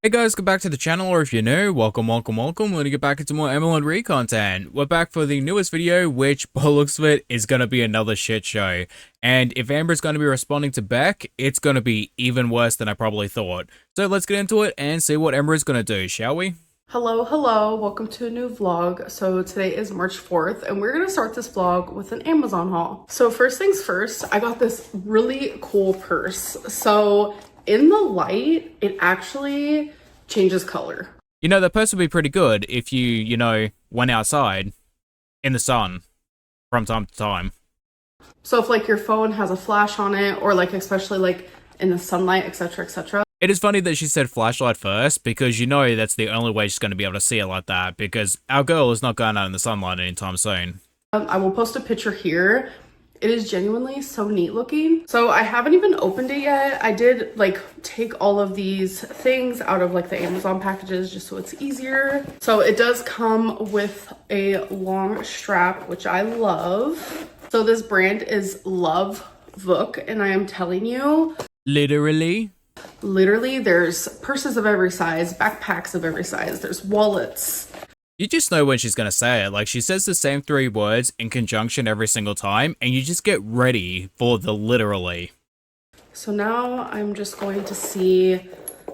Hey guys, come back to the channel, or if you're new, welcome. We're gonna get back into more Amberlynn Reid content. We're back for the newest video, which, by the looks of it, is gonna be another shit show. And if Amber's gonna be responding to Beck, it's gonna be even worse than I probably thought. So let's get into it and see what Amber is gonna do, shall we? Hello, welcome to a new vlog. So today is March 4th and we're gonna start this vlog with an Amazon haul. So first things first, I got this really cool purse. So in the light, it actually changes color. You know, that purse would be pretty good if you went outside in the sun from time to time. So if like your phone has a flash on it, or like especially like in the sunlight, etc, etc. It is funny that she said flashlight first, because you know that's the only way she's going to be able to see it like that, because our girl is not going out in the sunlight anytime soon. I will post a picture here. It is genuinely so neat looking. So I haven't even opened it yet. I did like take all of these things out of like the Amazon packages just so it's easier. So it does come with a long strap, which I love. So this brand is Love Book, and I am telling you, Literally, there's purses of every size, backpacks of every size, there's wallets. you just know when she's going to say it. Like, she says the same three words in conjunction every single time, and you just get ready for the literally. So now I'm just going to see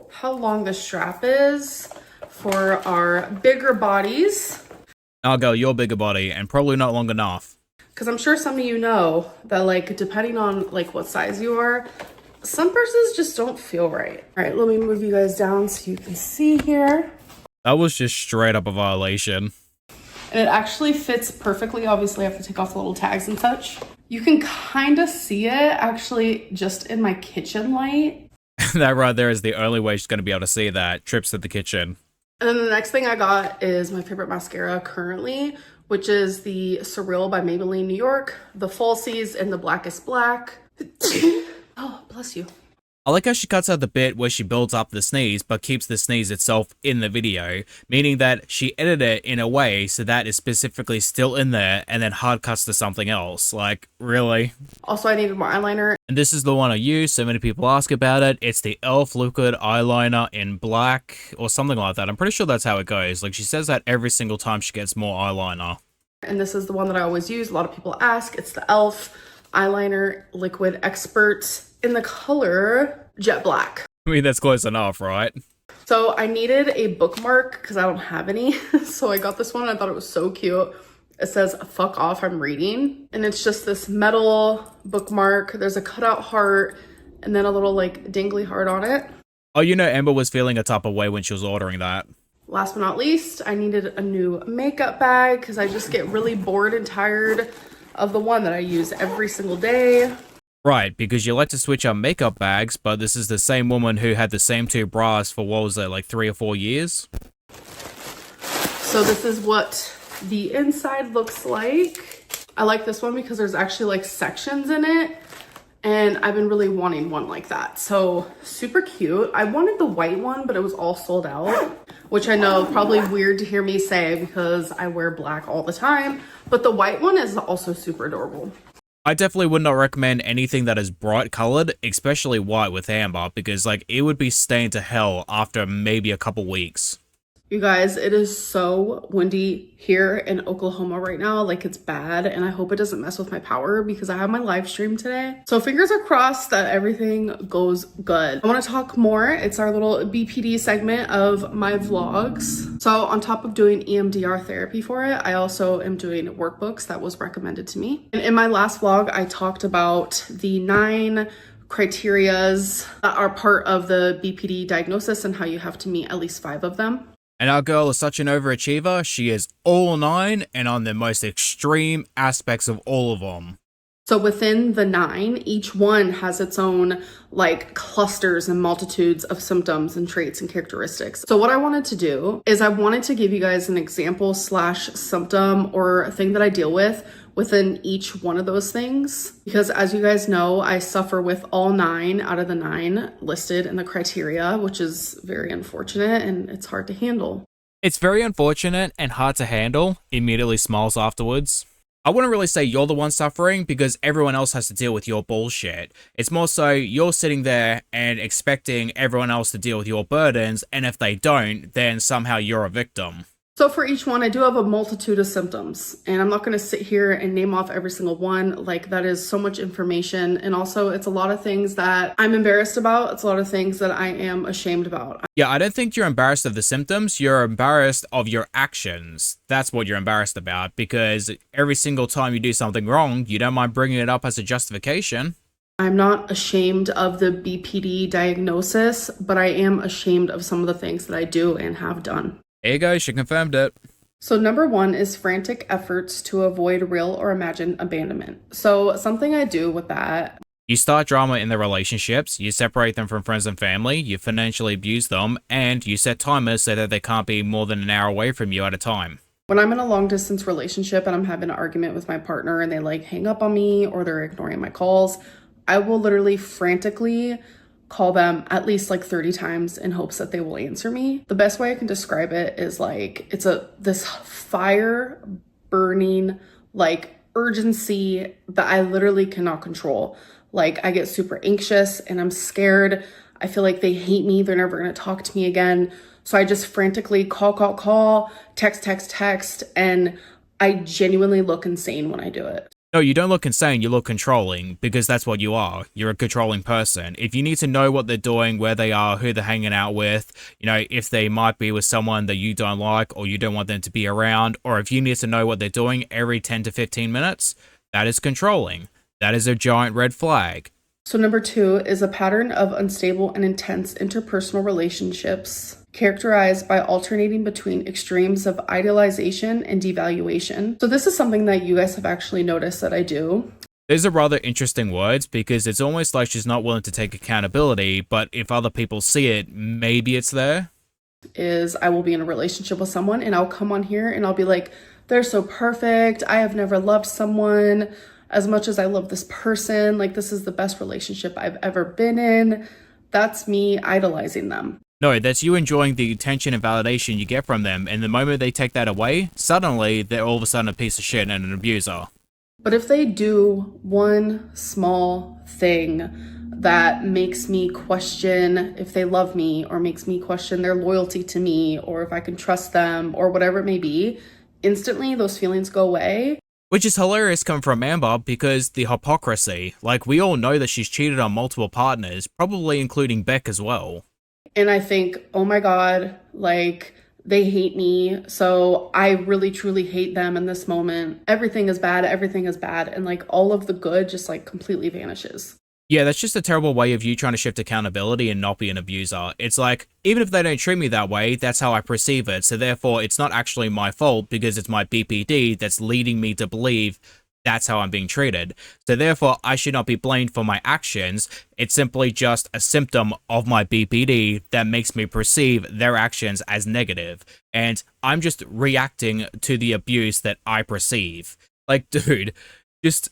how long the strap is for our bigger bodies. I'll go your bigger body, and probably not long enough. Because I'm sure some of you know that, like, depending on like what size you are, some purses just don't feel right. All right, let me move you guys down so you can see here. That was just straight up a violation. And it actually fits perfectly. Obviously, I have to take off the little tags and such. You can kind of see it actually just in my kitchen light. That right there is the only way she's going to be able to see that. Trips to the kitchen. And then the next thing I got is my favorite mascara currently, which is the Surreal by Maybelline New York, the Falsies and the Blackest Black. Oh, bless you. I like how she cuts out the bit where she builds up the sneeze, but keeps the sneeze itself in the video, meaning that she edited it in a way so that is specifically still in there and then hard cuts to something else. Like, really? Also, I needed more eyeliner. And this is the one I use, so many people ask about it. It's the e.l.f. liquid eyeliner in black, or something like that. I'm pretty sure that's how it goes. Like, she says that every single time she gets more eyeliner. And this is the one that I always use. A lot of people ask. It's the e.l.f. eyeliner liquid expert in the color Jet Black. I mean, that's close enough, right? So I needed a bookmark because I don't have any. So I got this one. I thought it was so cute. It says, "Fuck off, I'm reading." And it's just this metal bookmark. There's a cutout heart and then a little like dingly heart on it. Oh, you know, Amber was feeling a type of way when she was ordering that. Last but not least, I needed a new makeup bag because I just get really bored and tired of the one that I use every single day. Right, because you like to switch up makeup bags, but this is the same woman who had the same two bras for, what was it, like 3 or 4 years? So this is what the inside looks like. I like this one because there's actually like sections in it, and I've been really wanting one like that. So super cute. I wanted the white one, but it was all sold out, which I know probably weird to hear me say because I wear black all the time, but the white one is also super adorable. I definitely would not recommend anything that is bright colored, especially white with amber, because like it would be stained to hell after maybe a couple weeks. You guys, it is so windy here in Oklahoma right now. Like, it's bad, and I hope it doesn't mess with my power because I have my live stream today. So fingers are crossed that everything goes good. I want to talk more. It's our little BPD segment of my vlogs. So on top of doing EMDR therapy for it, I also am doing workbooks that was recommended to me. And in my last vlog, I talked about the 9 criterias that are part of the BPD diagnosis and how you have to meet at least 5 of them. And our girl is such an overachiever. She is all 9 and on the most extreme aspects of all of them. So within the 9, each one has its own like clusters and multitudes of symptoms and traits and characteristics. So what I wanted to do is I wanted to give you guys an example / symptom or a thing that I deal with within each one of those things. Because as you guys know, I suffer with all 9 out of the 9 listed in the criteria, which is very unfortunate and it's hard to handle. It's very unfortunate and hard to handle. Immediately smiles afterwards. I wouldn't really say you're the one suffering because everyone else has to deal with your bullshit. It's more so you're sitting there and expecting everyone else to deal with your burdens, and if they don't, then somehow you're a victim. So for each one, I do have a multitude of symptoms, and I'm not going to sit here and name off every single one. Like, that is so much information. And also, it's a lot of things that I'm embarrassed about. It's a lot of things that I am ashamed about. Yeah, I don't think you're embarrassed of the symptoms. You're embarrassed of your actions. That's what you're embarrassed about, because every single time you do something wrong, you don't mind bringing it up as a justification. I'm not ashamed of the BPD diagnosis, but I am ashamed of some of the things that I do and have done. There you go, she confirmed it. So number one is frantic efforts to avoid real or imagined abandonment. So something I do with that. You start drama in the relationships, you separate them from friends and family, you financially abuse them, and you set timers so that they can't be more than an hour away from you at a time. When I'm in a long distance relationship and I'm having an argument with my partner and they like hang up on me or they're ignoring my calls, I will literally frantically call them at least like 30 times in hopes that they will answer me. The best way I can describe it is like it's this fire burning like urgency that I literally cannot control. Like, I get super anxious and I'm scared. I feel like they hate me. They're never going to talk to me again. So I just frantically call, text, and I genuinely look insane when I do it. No, you don't look insane, you look controlling, because that's what you are. You're a controlling person. If you need to know what they're doing, where they are, who they're hanging out with, if they might be with someone that you don't like or you don't want them to be around, or if you need to know what they're doing every 10 to 15 minutes, that is controlling. That is a giant red flag. So number two is a pattern of unstable and intense interpersonal relationships characterized by alternating between extremes of idealization and devaluation. So this is something that you guys have actually noticed that I do. These are rather interesting words because it's almost like she's not willing to take accountability, but if other people see it, maybe it's there. Is I will be in a relationship with someone and I'll come on here and I'll be like, they're so perfect. I have never loved someone as much as I love this person. Like, this is the best relationship I've ever been in. That's me idolizing them. No, that's you enjoying the attention and validation you get from them, and the moment they take that away, suddenly they're all of a sudden a piece of shit and an abuser. But if they do one small thing that makes me question if they love me, or makes me question their loyalty to me, or if I can trust them, or whatever it may be, instantly those feelings go away. Which is hilarious coming from Amber because the hypocrisy. Like, we all know that she's cheated on multiple partners, probably including Beck as well. And I think, oh my God, like, they hate me. So I really, truly hate them in this moment. Everything is bad. And like all of the good just like completely vanishes. Yeah, that's just a terrible way of you trying to shift accountability and not be an abuser. It's like, even if they don't treat me that way, that's how I perceive it. So therefore, it's not actually my fault because it's my BPD that's leading me to believe that's how I'm being treated. So therefore, I should not be blamed for my actions. It's simply just a symptom of my BPD that makes me perceive their actions as negative. And I'm just reacting to the abuse that I perceive. Like, dude, just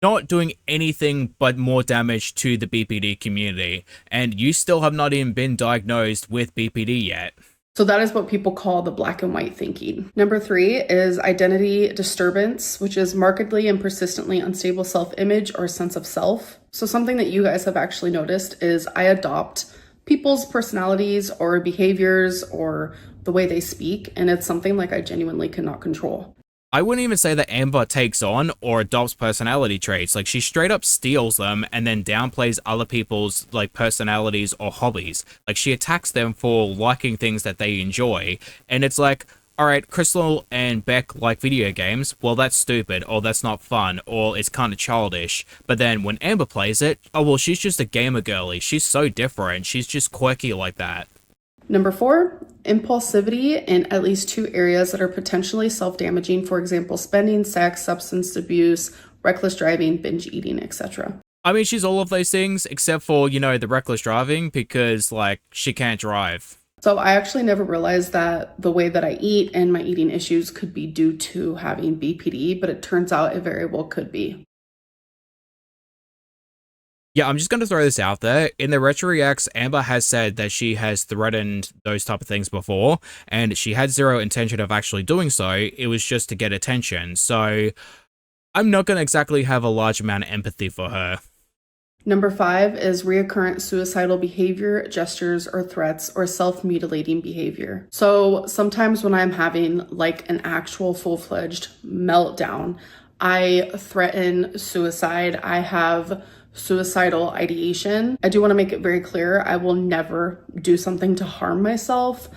not doing anything but more damage to the BPD community. And you still have not even been diagnosed with BPD yet. So that is what people call the black and white thinking. Number three is identity disturbance, which is markedly and persistently unstable self-image or sense of self. So something that you guys have actually noticed is I adopt people's personalities or behaviors or the way they speak, and it's something like I genuinely cannot control. I wouldn't even say that Amber takes on or adopts personality traits. Like, she straight up steals them and then downplays other people's like personalities or hobbies. Like, she attacks them for liking things that they enjoy. And it's like, all right, Crystal and Beck like video games. Well, that's stupid, or that's not fun, or it's kind of childish. But then when Amber plays it, oh, well, she's just a gamer girly. She's so different. She's just quirky like that. Number four, impulsivity in at least two areas that are potentially self-damaging. For example, spending, sex, substance abuse, reckless driving, binge eating, etc. I mean, she's all of those things except for, the reckless driving because, like, she can't drive. So I actually never realized that the way that I eat and my eating issues could be due to having BPD, but it turns out it very well could be. Yeah, I'm just going to throw this out there. In the Retro Reacts, Amber has said that she has threatened those type of things before, and she had zero intention of actually doing so. It was just to get attention. So I'm not going to exactly have a large amount of empathy for her. Number 5 is reoccurrent suicidal behavior, gestures, or threats, or self-mutilating behavior. So sometimes when I'm having like an actual full-fledged meltdown, I threaten suicide. I have suicidal ideation. I do want to make it very clear, I will never do something to harm myself.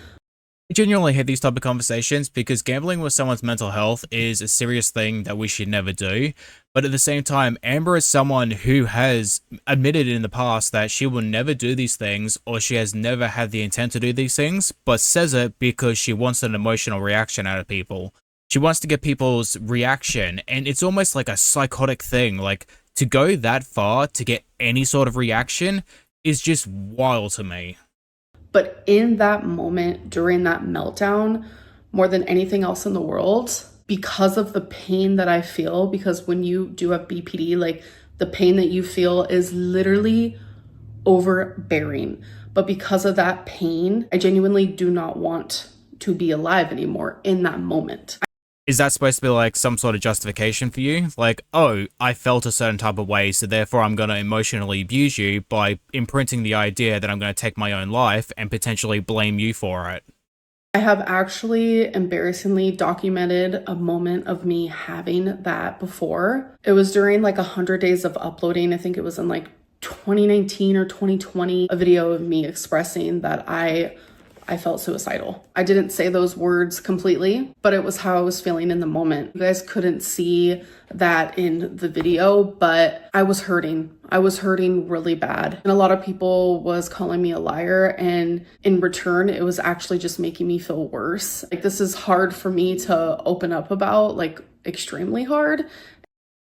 I genuinely hate these type of conversations because gambling with someone's mental health is a serious thing that we should never do. But at the same time, Amber is someone who has admitted in the past that she will never do these things, or she has never had the intent to do these things, but says it because she wants an emotional reaction out of people. She wants to get people's reaction, and it's almost like a psychotic thing. Like, to go that far to get any sort of reaction is just wild to me. But in that moment, during that meltdown, more than anything else in the world, because of the pain that I feel, because when you do a BPD, like the pain that you feel is literally overbearing. But because of that pain, I genuinely do not want to be alive anymore in that moment. Is that supposed to be like some sort of justification for you? Like, oh, I felt a certain type of way, so therefore I'm going to emotionally abuse you by imprinting the idea that I'm going to take my own life and potentially blame you for it. I have actually embarrassingly documented a moment of me having that before. It was during like 100 days of uploading. I think it was in like 2019 or 2020, a video of me expressing that I felt suicidal. I didn't say those words completely, but it was how I was feeling in the moment. You guys couldn't see that in the video, but I was hurting. I was hurting really bad. And a lot of people was calling me a liar. And in return, it was actually just making me feel worse. Like, this is hard for me to open up about, like extremely hard.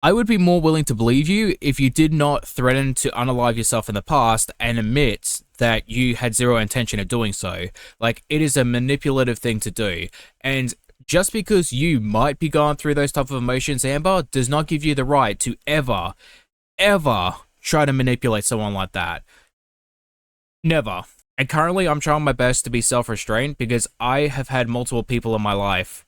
I would be more willing to believe you if you did not threaten to unalive yourself in the past and admit that you had zero intention of doing so. Like, it is a manipulative thing to do. And just because you might be going through those type of emotions, Amber, does not give you the right to ever try to manipulate someone like that. Never. And currently, I'm trying my best to be self-restrained because I have had multiple people in my life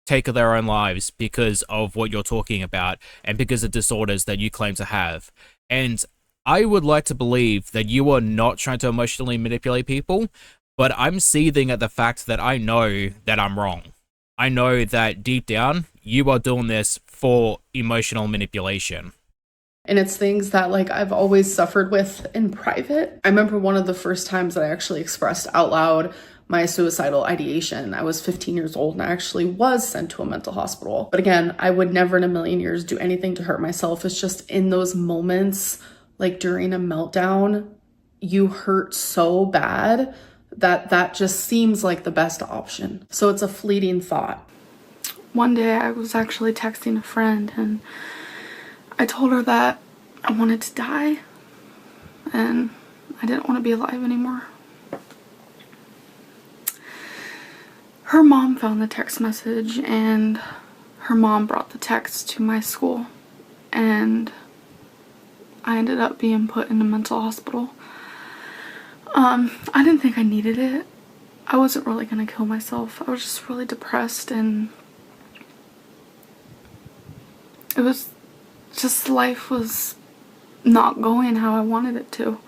take their own lives because of what you're talking about and because of disorders that you claim to have. And I would like to believe that you are not trying to emotionally manipulate people, but I'm seething at the fact that I know that I'm wrong. I know that deep down, you are doing this for emotional manipulation. And it's things that like I've always suffered with in private. I remember one of the first times that I actually expressed out loud my suicidal ideation. I was 15 years old and I actually was sent to a mental hospital. But again, I would never in a million years do anything to hurt myself. It's just in those moments, like during a meltdown, you hurt so bad that that just seems like the best option. So it's a fleeting thought. One day I was actually texting a friend and I told her that I wanted to die and I didn't want to be alive anymore. Her mom found the text message and her mom brought the text to my school and I ended up being put in a mental hospital. I didn't think I needed it. I wasn't really gonna kill myself. I was just really depressed and it was just, life was not going how I wanted it to.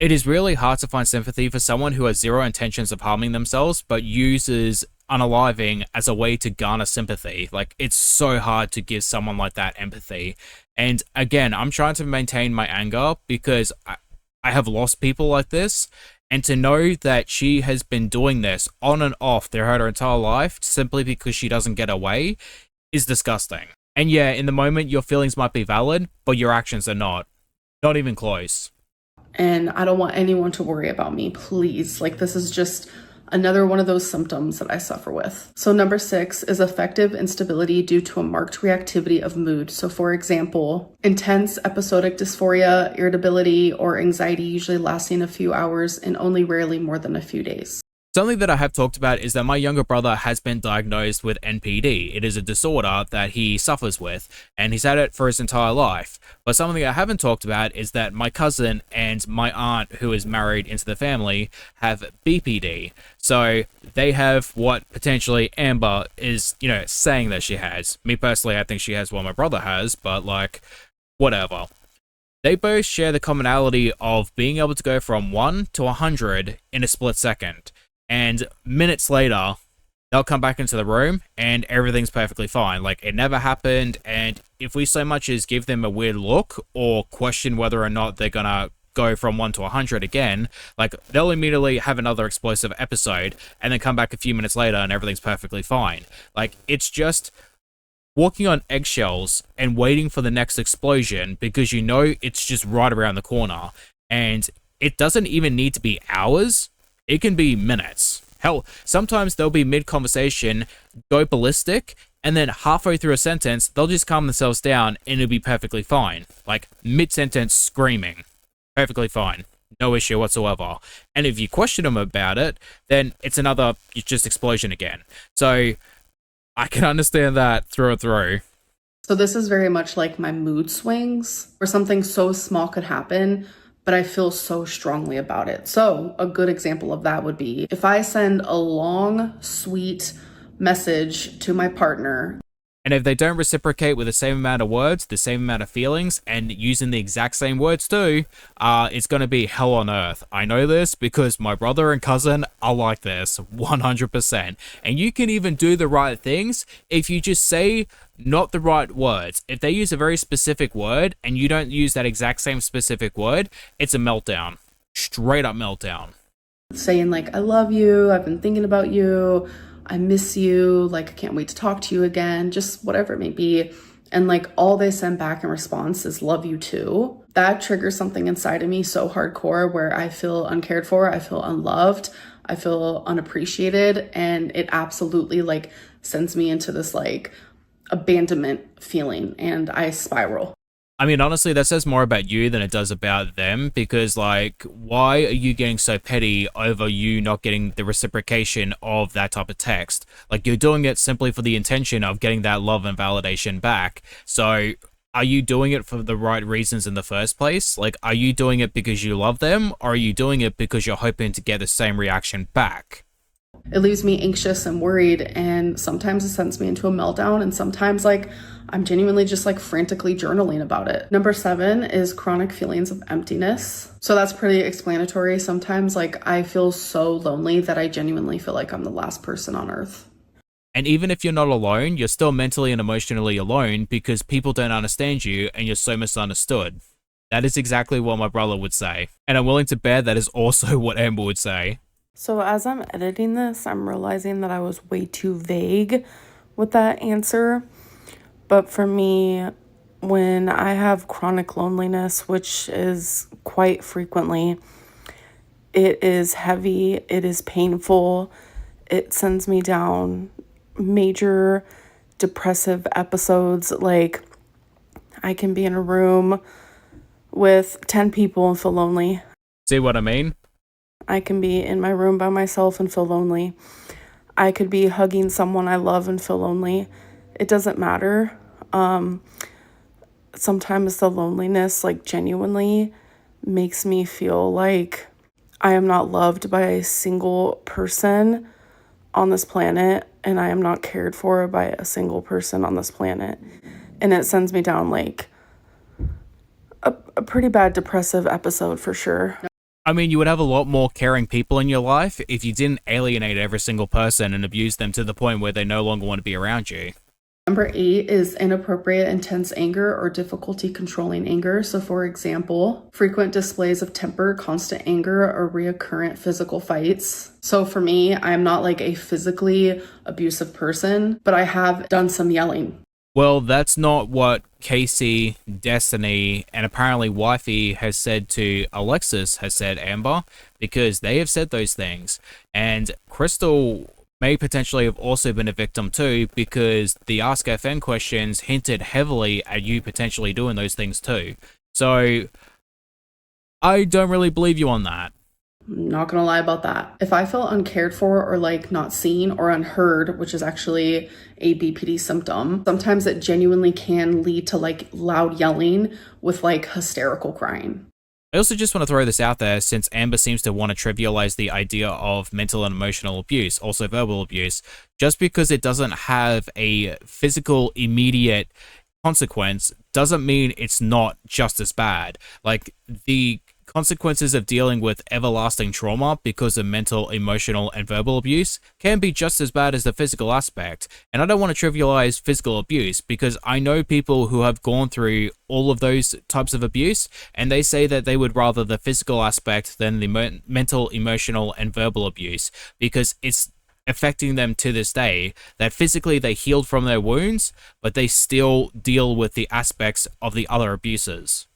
It is really hard to find sympathy for someone who has zero intentions of harming themselves, but uses unaliving as a way to garner sympathy. Like, it's so hard to give someone like that empathy. And again, I'm trying to maintain my anger because I have lost people like this. And to know that she has been doing this on and off throughout her entire life simply because she doesn't get away is disgusting. And yeah, in the moment, your feelings might be valid, but your actions are not. Not even close. And I don't want anyone to worry about me, please. Like, this is just another one of those symptoms that I suffer with. So number 6 is affective instability due to a marked reactivity of mood. So for example, intense episodic dysphoria, irritability, or anxiety usually lasting a few hours and only rarely more than a few days. Something that I have talked about is that my younger brother has been diagnosed with NPD. It is a disorder that he suffers with, and he's had it for his entire life. But something I haven't talked about is that my cousin and my aunt, who is married into the family, have BPD. So they have what potentially Amber is, saying that she has. Me personally, I think she has what my brother has, but like, whatever. They both share the commonality of being able to go from 1 to 100 in a split second. And minutes later, they'll come back into the room and everything's perfectly fine. Like, it never happened. And if we so much as give them a weird look or question whether or not they're gonna go from 1 to 100 again, like, they'll immediately have another explosive episode and then come back a few minutes later and everything's perfectly fine. Like, it's just walking on eggshells and waiting for the next explosion because it's just right around the corner. And it doesn't even need to be hours. It can be minutes. Hell, sometimes they'll be mid-conversation, go ballistic, and then halfway through a sentence, they'll just calm themselves down and it'll be perfectly fine. Like, mid-sentence screaming. Perfectly fine. No issue whatsoever. And if you question them about it, then it's another just explosion again. So, I can understand that through and through. So this is very much like my mood swings, where something so small could happen, but I feel so strongly about it. So a good example of that would be if I send a long, sweet message to my partner. And if they don't reciprocate with the same amount of words, the same amount of feelings, and using the exact same words too, it's going to be hell on earth. I know this because my brother and cousin are like this, 100%. And you can even do the right things if you just say not the right words. If they use a very specific word and you don't use that exact same specific word, it's a meltdown. Straight up meltdown. Saying like, I love you, I've been thinking about you, I miss you, like, I can't wait to talk to you again, just whatever it may be. And like, all they send back in response is love you too. That triggers something inside of me so hardcore where I feel uncared for, I feel unloved, I feel unappreciated. And it absolutely like sends me into this like abandonment feeling and I spiral. I mean, honestly, that says more about you than it does about them, because, like, why are you getting so petty over you not getting the reciprocation of that type of text? Like, you're doing it simply for the intention of getting that love and validation back. So, are you doing it for the right reasons in the first place? Like, are you doing it because you love them, or are you doing it because you're hoping to get the same reaction back? It leaves me anxious and worried, and sometimes it sends me into a meltdown, and sometimes like I'm genuinely just like frantically journaling about it. Number 7 is chronic feelings of emptiness. So that's pretty explanatory. Sometimes like I feel so lonely that I genuinely feel like I'm the last person on earth. And even if you're not alone, you're still mentally and emotionally alone because people don't understand you and you're so misunderstood. That is exactly what my brother would say. And I'm willing to bet that is also what Amber would say. So as I'm editing this, I'm realizing that I was way too vague with that answer. But for me, when I have chronic loneliness, which is quite frequently, it is heavy, it is painful, it sends me down major depressive episodes. Like, I can be in a room with 10 people and feel lonely. See what I mean? I can be in my room by myself and feel lonely. I could be hugging someone I love and feel lonely. It doesn't matter. Sometimes the loneliness, like, genuinely makes me feel like I am not loved by a single person on this planet, and I am not cared for by a single person on this planet. And it sends me down like a pretty bad depressive episode for sure. I mean, you would have a lot more caring people in your life if you didn't alienate every single person and abuse them to the point where they no longer want to be around you. Number 8 is inappropriate, intense anger or difficulty controlling anger. So for example, frequent displays of temper, constant anger, or reoccurrent physical fights. So for me, I'm not like a physically abusive person, but I have done some yelling. Well, that's not what Casey, Destiny, and apparently Wifey has said to Alexis has said, Amber, because they have said those things. And Crystal may potentially have also been a victim too, because the Ask FN questions hinted heavily at you potentially doing those things too. So I don't really believe you on that. Not gonna lie about that. If I feel uncared for or like not seen or unheard, which is actually a BPD symptom, sometimes it genuinely can lead to like loud yelling with like hysterical crying. I also just want to throw this out there, since Amber seems to want to trivialize the idea of mental and emotional abuse, also verbal abuse. Just because it doesn't have a physical, immediate consequence doesn't mean it's not just as bad. Like, the consequences of dealing with everlasting trauma because of mental, emotional, and verbal abuse can be just as bad as the physical aspect. And I don't want to trivialize physical abuse, because I know people who have gone through all of those types of abuse, and they say that they would rather the physical aspect than the mental, emotional, and verbal abuse, because it's affecting them to this day. That physically they healed from their wounds, but they still deal with the aspects of the other abuses.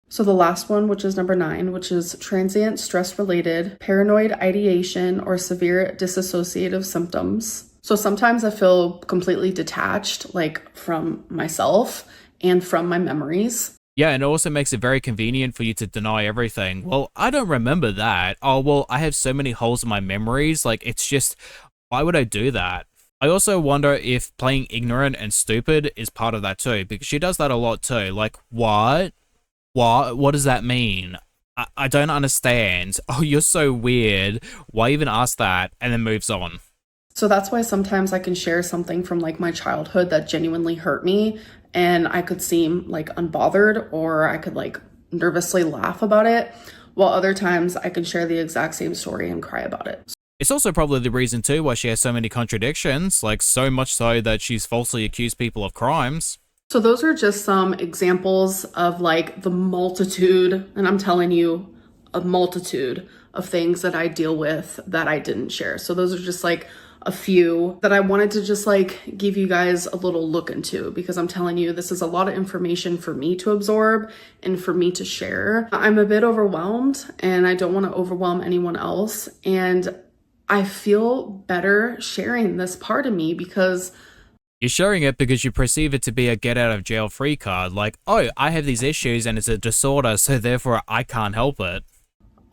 So the last one, which is number 9, which is transient stress-related paranoid ideation or severe dissociative symptoms. So sometimes I feel completely detached, like from myself and from my memories. Yeah, and it also makes it very convenient for you to deny everything. Well, I don't remember that. Oh, well, I have so many holes in my memories. Like, it's just, why would I do that? I also wonder if playing ignorant and stupid is part of that too, because she does that a lot too. Like, what? What does that mean? I don't understand. Oh, you're so weird. Why even ask that? And then moves on. So that's why sometimes I can share something from like my childhood that genuinely hurt me, and I could seem like unbothered, or I could like nervously laugh about it, while other times I can share the exact same story and cry about it. It's also probably the reason too why she has so many contradictions, like so much so that she's falsely accused people of crimes. So those are just some examples of like the multitude, and I'm telling you, a multitude of things that I deal with that I didn't share. So those are just like a few that I wanted to just like give you guys a little look into, because I'm telling you, this is a lot of information for me to absorb and for me to share. I'm a bit overwhelmed, and I don't want to overwhelm anyone else. And I feel better sharing this part of me because you're sharing it because you perceive it to be a get out of jail free card. Like, oh, I have these issues and it's a disorder, so therefore I can't help it.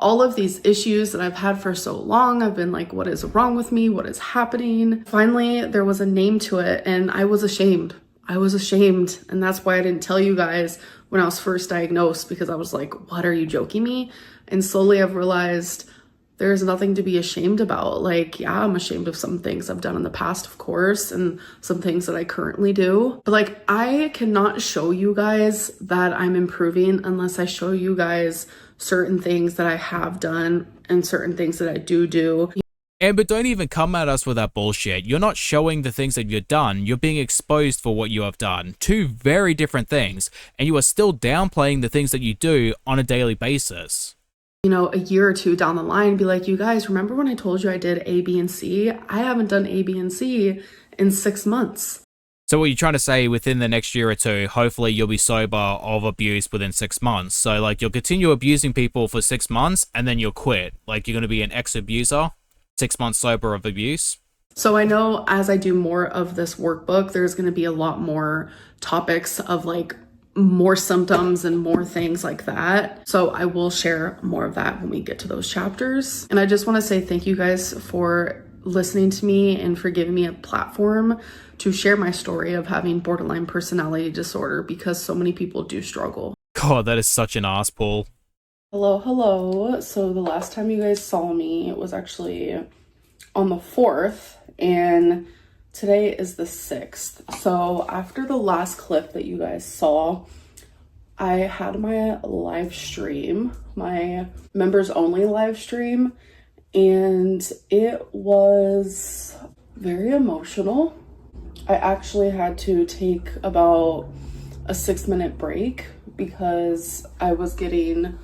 All of these issues that I've had for so long, I've been like, what is wrong with me? What is happening? Finally, there was a name to it, and I was ashamed. And that's why I didn't tell you guys when I was first diagnosed, because I was like, what, are you joking me? And slowly I've realized there's nothing to be ashamed about. Like, yeah, I'm ashamed of some things I've done in the past, of course, and some things that I currently do. But like, I cannot show you guys that I'm improving unless I show you guys certain things that I have done and certain things that I do. Amber, don't even come at us with that bullshit. You're not showing the things that you've done. You're being exposed for what you have done. Two very different things. And you are still downplaying the things that you do on a daily basis. You know, a year or two down the line, be like, you guys, remember when I told you I did A, B, and C? I haven't done A, B, and C in 6 months. So what you're trying to say, within the next year or two, hopefully you'll be sober of abuse within 6 months. So like, you'll continue abusing people for 6 months and then you'll quit. Like, you're going to be an ex-abuser, 6 months sober of abuse. So I know as I do more of this workbook, there's going to be a lot more topics of like more symptoms and more things like that. So I will share more of that when we get to those chapters. And I just want to say thank you guys for listening to me and for giving me a platform to share my story of having borderline personality disorder, because so many people do struggle. God, that is such an ass pull. Hello. So the last time you guys saw me, it was actually on the 4th, and today is the 6th. So after the last clip that you guys saw, I had my live stream, my members only live stream, and it was very emotional. I actually had to take about a 6-minute break because I was getting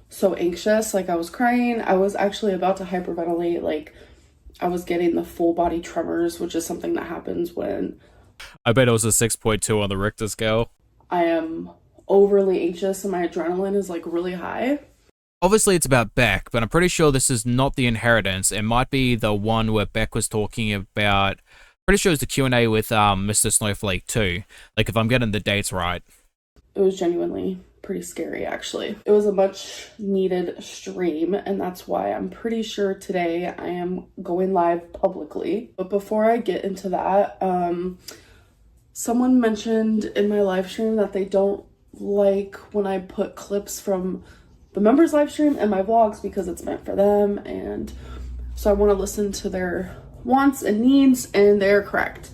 so anxious. Like, I was crying. I was actually about to hyperventilate. Like, I was getting the full body tremors, which is something that happens when I bet it was a 6.2 on the Richter scale. I am overly anxious and my adrenaline is like really high. Obviously it's about Beck, but I'm pretty sure this is not the inheritance. It might be the one where Beck was talking about, pretty sure it's the Q&A with Mr. Snowflake too. Like, if I'm getting the dates right. It was genuinely pretty scary actually. It was a much needed stream, and that's why I'm pretty sure today I am going live publicly. But before I get into that, someone mentioned in my live stream that they don't like when I put clips from the members live stream and my vlogs because it's meant for them, and so I want to listen to their wants and needs, and they're correct.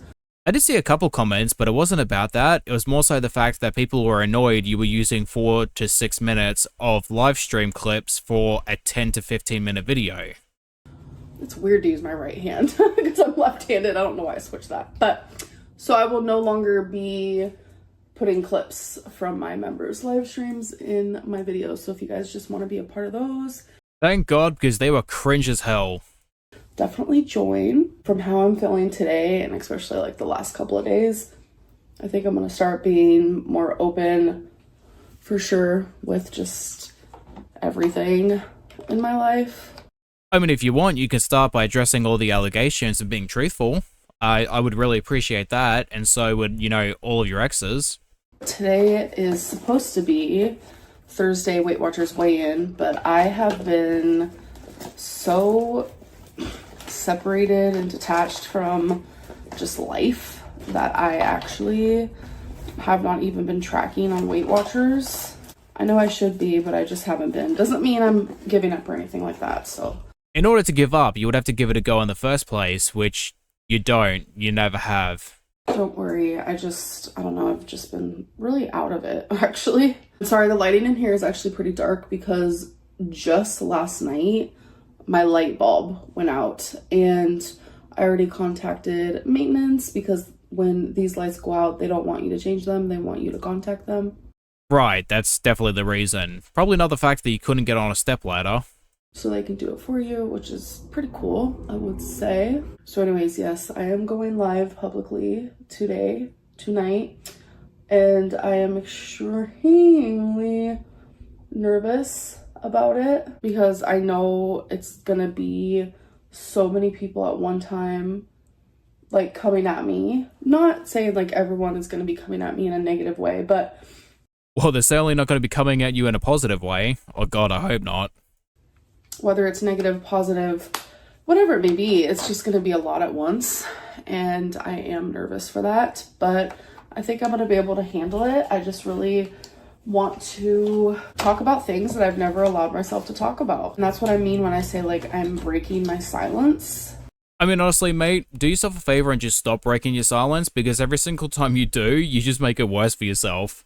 I did see a couple comments, but it wasn't about that. It was more so the fact that people were annoyed you were using 4 to 6 minutes of live stream clips for a 10 to 15 minute video. It's weird to use my right hand because I'm left-handed. I don't know why I switched that. But so I will no longer be putting clips from my members live streams in my videos. So if you guys just want to be a part of those, Thank God, because they were cringe as hell. definitely join. From how I'm feeling today, and especially like the last couple of days, I think I'm going to start being more open for sure with just everything in my life. I mean, if you want, you can start by addressing all the allegations and being truthful. I would really appreciate that, and so would, you know, all of your exes. Today is supposed to be Thursday Weight Watchers weigh-in, but I have been so separated and detached from just life that I actually have not even been tracking on Weight Watchers. I know I should be, but I just haven't been. Doesn't mean I'm giving up or anything like that, so. In order to give up, you would have to give it a go in the first place, which you don't. You never have. Don't worry, I don't know, I've just been really out of it, actually. Sorry, the lighting in here is actually pretty dark because just last night, my light bulb went out, and I already contacted maintenance because when these lights go out, they don't want you to change them, they want you to contact them. Right, that's definitely the reason. Probably not the fact that you couldn't get on a stepladder. So they can do it for you, which is pretty cool, I would say. So anyways, yes, I am going live publicly tonight, and I am extremely nervous about it because I know it's gonna be so many people at one time like coming at me. Not saying like everyone is gonna be coming at me in a negative way, but Well, they're certainly not going to be coming at you in a positive way. Oh God, I hope not. whether it's negative, positive, whatever it may be, it's just going to be a lot at once, and I am nervous for that, but I think I'm going to be able to handle it. I just really want to talk about things that I've never allowed myself to talk about, and that's what I mean when I say like I'm breaking my silence. I mean, honestly, mate, do yourself a favor and just stop breaking your silence, because every single time you do, you just make it worse for yourself.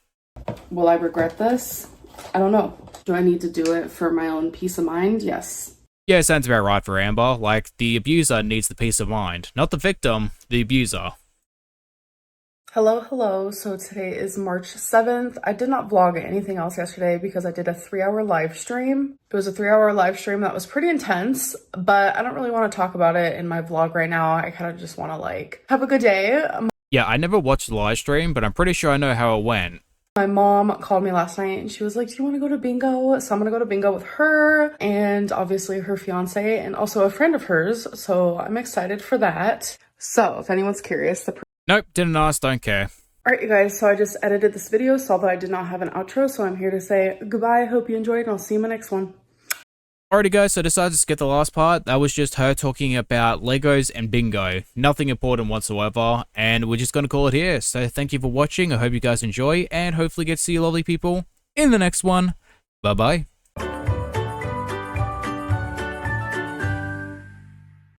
Will I regret this? I don't know. Do I need to do it for my own peace of mind? Yes. Yeah, sounds about right for Amber. Like, the abuser needs the peace of mind. Not the victim, the abuser. Hello. So today is March 7th. I did not vlog anything else yesterday because I did a 3-hour live stream. It was a 3-hour live stream that was pretty intense, but I don't really want to talk about it in my vlog right now. I kind of just want to like have a good day. Yeah, I never watched the live stream, but I'm pretty sure I know how it went. My mom called me last night and she was like, do you want to go to bingo? So I'm going to go to bingo with her and obviously her fiance and also a friend of hers. So I'm excited for that. So if anyone's curious, Nope, didn't ask, don't care. Alright you guys, so I just edited this video, saw that I did not have an outro, so I'm here to say goodbye, hope you enjoyed, and I'll see you in my next one. Alrighty guys, so I decided to skip the last part. That was just her talking about Legos and bingo. Nothing important whatsoever, and we're just going to call it here. So thank you for watching, I hope you guys enjoy, and hopefully get to see you lovely people in the next one. Bye bye.